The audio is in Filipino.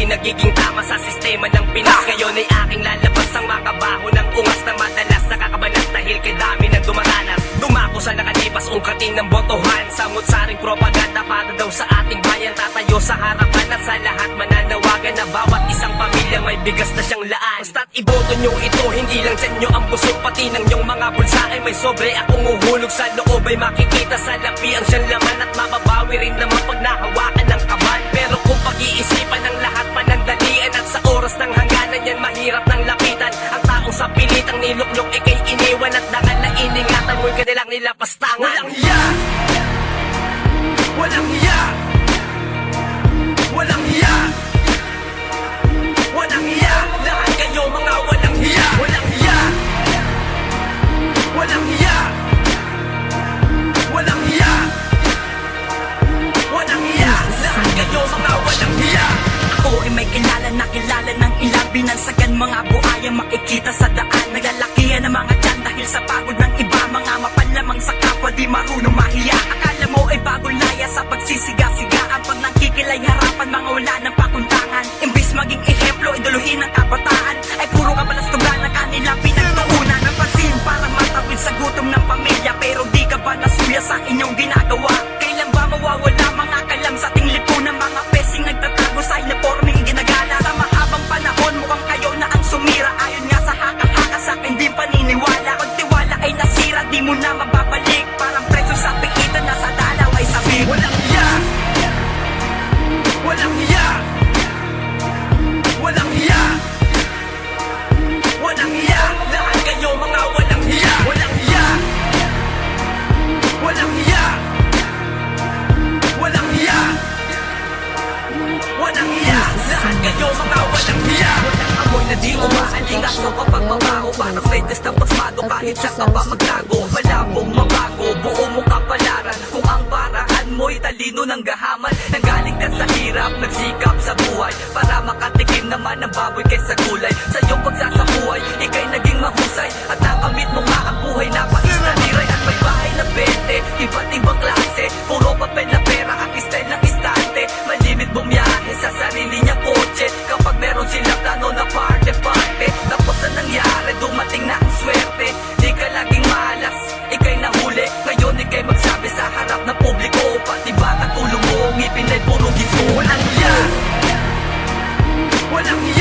nagiging tama sa sistema ng Pinas. Ngayon ay aking lalabas ang makabaho ng ungas na madalas nakakabanas dahil kay dami ng dumaranas. Dumako sa nakalipas ungkating ng botohan, samut-saring propaganda para daw sa ating bayan. Tatayo sa harapan at sa lahat mananawagan na bawat isang pamilya may bigas na siyang laan. Basta't iboto nyo ito, hindi lang dyan nyo ang busog, pati ng nyong mga bulsa ay may sobre. Akong uhulog sa loob ay makikita sa labi ang siyang laman, at mababawi rin naman pag nahawakan ng kaban. Pero kung pag-iisipan ng lahat panandalian, at sa oras ng hangganan yan mahirap nang lapitan. Ang taong sa pilitang niluklok ikay iniwan, at dangal na iningatan mo'y kanilang nilapastangan. Walang hiya! Walang hiya! Walang hiya! Walang hiya! Lahat kayo mga walang hiya! Walang hiya! Walang hiya! Walang hiya! Walang hiya! Lahat kayo mga walang hiya! Ako ay may kilala ng ilang binansagan, mga buhaya makikita sa daan. Naglalakihan ng mga tiyan dahil sa pagod ng iba, mga mapanlamang sa kapwa di marunong mahiya. Akala mo ay bagong laya sa pagsisiga-sigaan, pag nangkikilay harapan mga wala ng pakundangan. Imbis maging ehemplo, iduluhin ng kabataan, ay puro kapalastugan na kanilang pinagtuunan ng pansin para matawid sa gutom ng pamilya. Pero di ka ba nasuya sa inyong ginagawa? Kailan ba mawawala mga kalam sa ating lipunan, mga pesing nagtatago sa uniforming ginagala? Sa mahabang panahon mukhang kayo na ang sumira, ayon nga sa haka-haka sa akin din paniniwala. Pag tiwala ay nasira, di mo na mababalik, parang preso sa pikitan na sa dalaw ay sabik. Walang hiya! Walang hiya! Walang hiya! Walang hiya! Lahat kayo mga walang hiya! Walang hiya! Walang hiya! Walang hiya! Walang hiya! Lahat kayo mga walang hiya! Walang amoy na di umaalingaso kapag mabaho, parang latest na pasmado kahit sa ka pa magtago. Malabong mabago, buo mo kapalaran, kung ang paraan mo'y talino ng gahaman. Nanggaling ka sa hirap, nagsikap sa buhay para makatikim naman ng baboy kaysa gulay. Sa iyong pagsasabuhay, ikay naging mahusay, at nakamit mo nga ang buhay na pais na liray. At may bahay na 20, iba't ibang klase, puro papel na pera at style ng istante. Malimit bumiyahe sa sarili niyang kotse kapag meron silang plano na parte-parte. Tapos na nangyari, dumating na ang swerte. Di ka laging malas, ikay nahuli. Ngayon ikay magsabi sa harap ng publiko, pati ba katulong mo, ngipin ay puro giso. Walang hiya! Walang hiya!